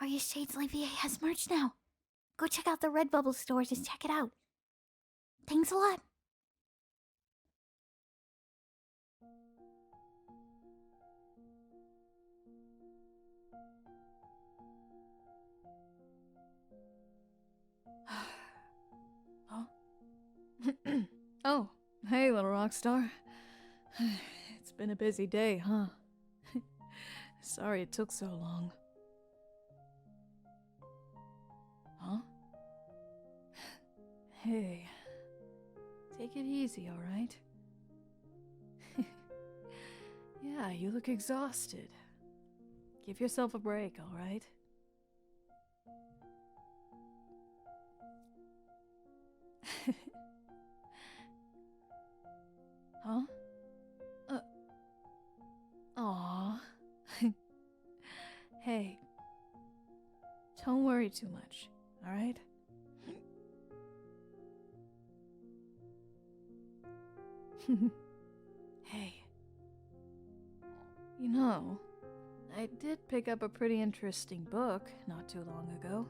Victoria's Shadeslay VA has merch now. Go check out the Redbubble store, just check it out. Thanks a lot. Huh? Oh, hey, little rock star. It's been a busy day, huh? Sorry it took so long. Huh? Hey, take it easy, alright? Yeah, you look exhausted. Give yourself a break, alright? Huh? Aww. Hey, don't worry too much, alright? Hey. You know, I did pick up a pretty interesting book not too long ago.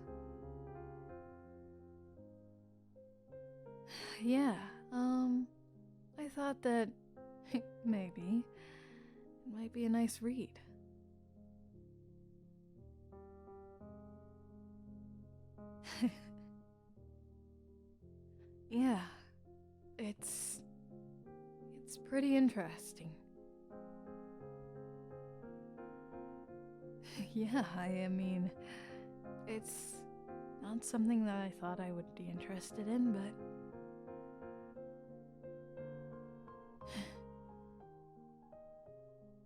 Yeah, I thought that maybe it might be a nice read. Yeah, it's pretty interesting. Yeah, I mean, it's not something that I thought I would be interested in, but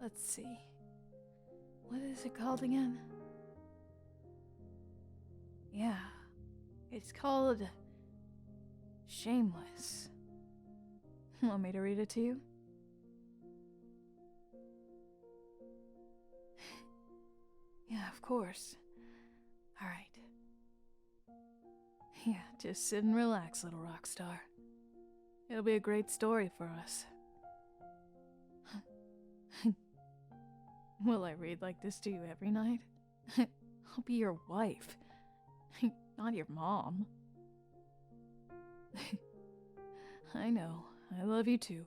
let's see. What is it called again? Yeah, it's called Shameless. Want me to read it to you? Yeah, of course. Alright. Yeah, just sit and relax, little rock star. It'll be a great story for us. Will I read like this to you every night? I'll be your wife, not your mom. I know, I love you too.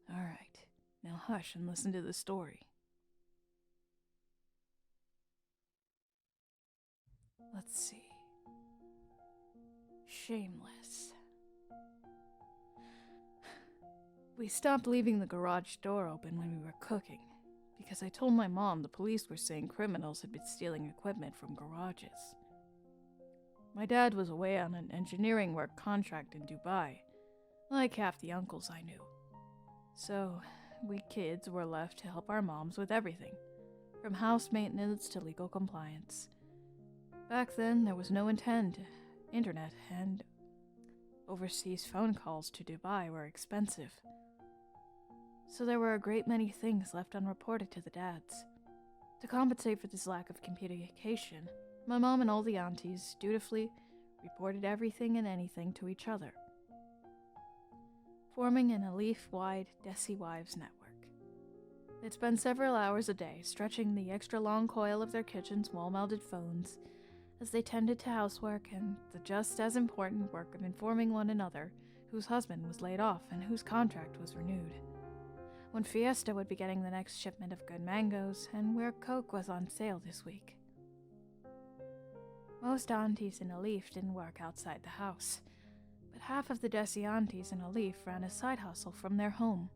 Alright, now hush and listen to the story. Let's see. Shameless. We stopped leaving the garage door open when we were cooking, because I told my mom the police were saying criminals had been stealing equipment from garages. My dad was away on an engineering work contract in Dubai, like half the uncles I knew. So, we kids were left to help our moms with everything, from house maintenance to legal compliance. Back then, there was no internet, and overseas phone calls to Dubai were expensive. So there were a great many things left unreported to the dads. To compensate for this lack of communication, my mom and all the aunties dutifully reported everything and anything to each other, forming an Alif-wide Desi Wives network. They'd spend several hours a day stretching the extra long coil of their kitchen's wall-mounted phones as they tended to housework and the just as important work of informing one another whose husband was laid off and whose contract was renewed, when Fiesta would be getting the next shipment of good mangoes, and where Coke was on sale this week. Most aunties in Alif didn't work outside the house, but half of the Desi aunties in Alif ran a side hustle from their home.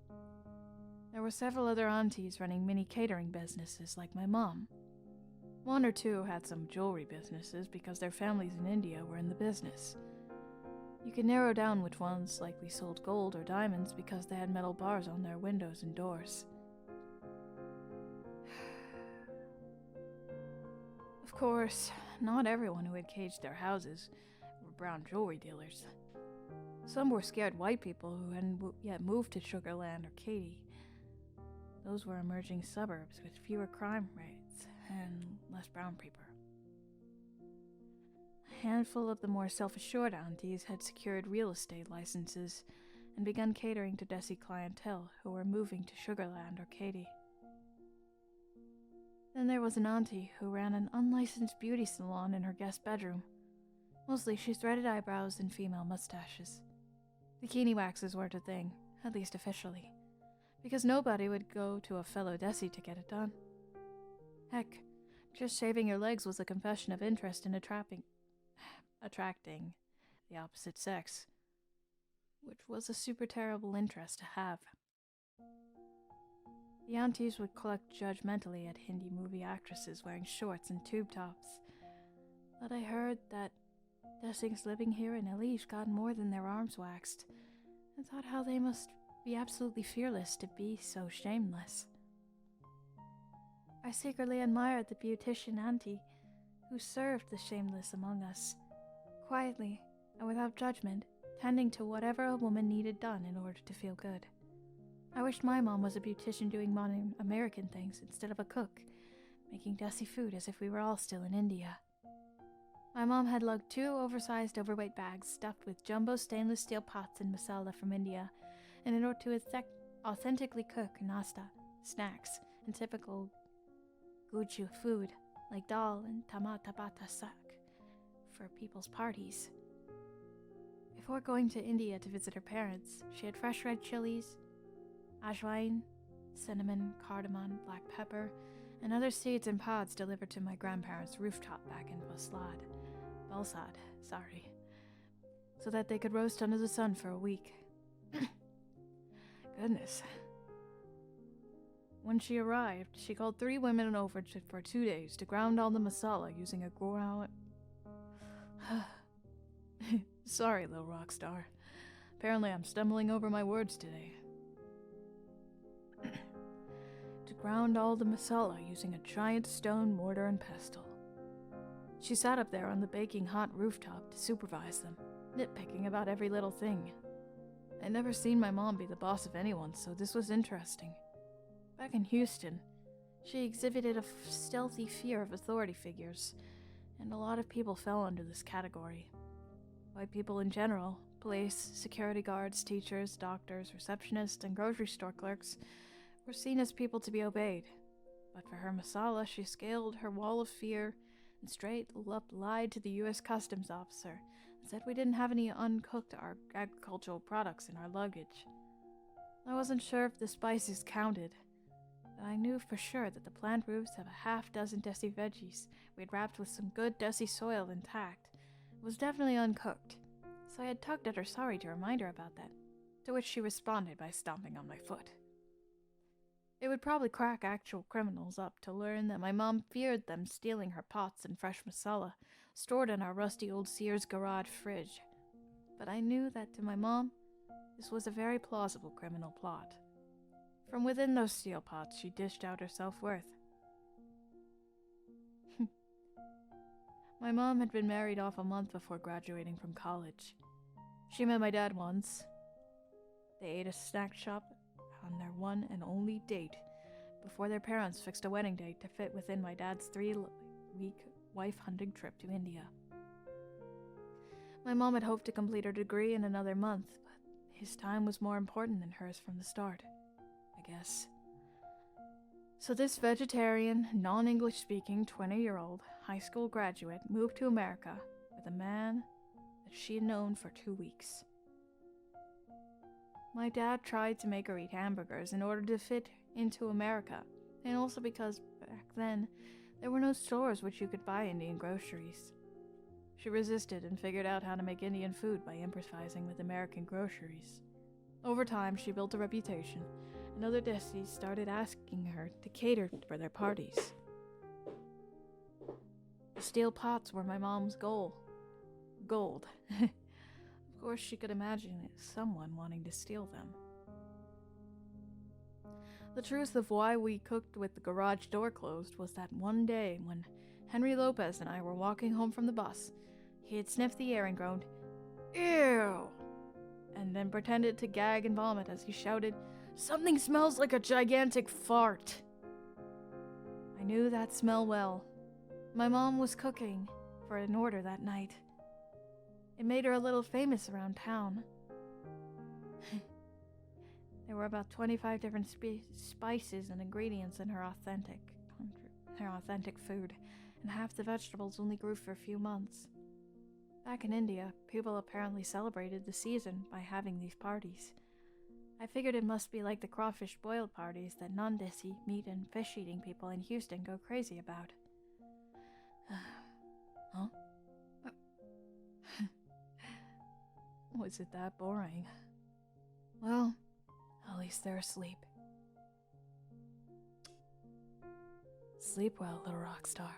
There were several other aunties running mini catering businesses like my mom. One or two had some jewelry businesses because their families in India were in the business. You could narrow down which ones likely sold gold or diamonds because they had metal bars on their windows and doors. Of course, not everyone who had caged their houses were brown jewelry dealers. Some were scared white people who hadn't yet moved to Sugarland or Katy. Those were emerging suburbs with fewer crime rates and less brown people. A handful of the more self-assured aunties had secured real estate licenses and begun catering to Desi clientele who were moving to Sugarland or Katy. Then there was an auntie who ran an unlicensed beauty salon in her guest bedroom. Mostly she threaded eyebrows and female mustaches. Bikini waxes weren't a thing, at least officially, because nobody would go to a fellow Desi to get it done. Heck, just shaving your legs was a confession of interest in attracting the opposite sex, which was a super terrible interest to have. The aunties would cluck judgmentally at Hindi movie actresses wearing shorts and tube tops, but I heard that Desings living here in Elish got more than their arms waxed, and thought how they must be absolutely fearless to be so shameless. I secretly admired the beautician auntie who served the shameless among us, quietly and without judgment, tending to whatever a woman needed done in order to feel good. I wished my mom was a beautician doing modern American things instead of a cook, making Desi food as if we were all still in India. My mom had lugged 2 oversized overweight bags stuffed with jumbo stainless steel pots and masala from India, and in order to authentically cook nasta, snacks, and typical Guju food like dal and tamata bata sak for people's parties. Before going to India to visit her parents, she had fresh red chilies, ajwain, cinnamon, cardamom, black pepper, and other seeds and pods delivered to my grandparents' rooftop back in Balsad, so that they could roast under the sun for a week. Goodness. When she arrived, she called 3 women over for 2 days to ground all the masala using a ground. Sorry, little rock star. Apparently I'm stumbling over my words today. To ground all the masala using a giant stone mortar and pestle. She sat up there on the baking hot rooftop to supervise them, nitpicking about every little thing. I'd never seen my mom be the boss of anyone, so this was interesting. Back in Houston, she exhibited a stealthy fear of authority figures, and a lot of people fell under this category. White people in general, police, security guards, teachers, doctors, receptionists, and grocery store clerks were seen as people to be obeyed. But for her masala, she scaled her wall of fear and straight up lied to the U.S. Customs officer and said we didn't have any uncooked agricultural products in our luggage. I wasn't sure if the spices counted, but I knew for sure that the plant roofs of a half-dozen Desi veggies we'd wrapped with some good Desi soil intact was definitely uncooked, so I had tugged at her sari to remind her about that, to which she responded by stomping on my foot. It would probably crack actual criminals up to learn that my mom feared them stealing her pots and fresh masala stored in our rusty old Sears garage fridge, but I knew that to my mom, this was a very plausible criminal plot. From within those steel pots, she dished out her self-worth. My mom had been married off a month before graduating from college. She met my dad once. They ate a snack shop on their one and only date before their parents fixed a wedding date to fit within my dad's 3-week wife-hunting trip to India. My mom had hoped to complete her degree in another month, but his time was more important than hers from the start, I guess. So this vegetarian, non-English speaking 20-year-old high school graduate moved to America with a man that she had known for 2 weeks. My dad tried to make her eat hamburgers in order to fit into America, and also because back then there were no stores which you could buy Indian groceries. She resisted and figured out how to make Indian food by improvising with American groceries. Over time, she built a reputation, and other Desis started asking her to cater for their parties. The steel pots were my mom's goal. Gold. Of course, she could imagine someone wanting to steal them. The truth of why we cooked with the garage door closed was that one day when Henry Lopez and I were walking home from the bus, he had sniffed the air and groaned, "Ew!" and then pretended to gag and vomit as he shouted, "Something smells like a gigantic fart." I knew that smell well. My mom was cooking for an order that night. It made her a little famous around town. There were about 25 different spices and ingredients in her authentic They're authentic food, and half the vegetables only grew for a few months. Back in India, people apparently celebrated the season by having these parties. I figured it must be like the crawfish boiled parties that non-desi, meat, and fish-eating people in Houston go crazy about. Huh? Was it that boring? Well, at least they're asleep. Sleep well, little rock star.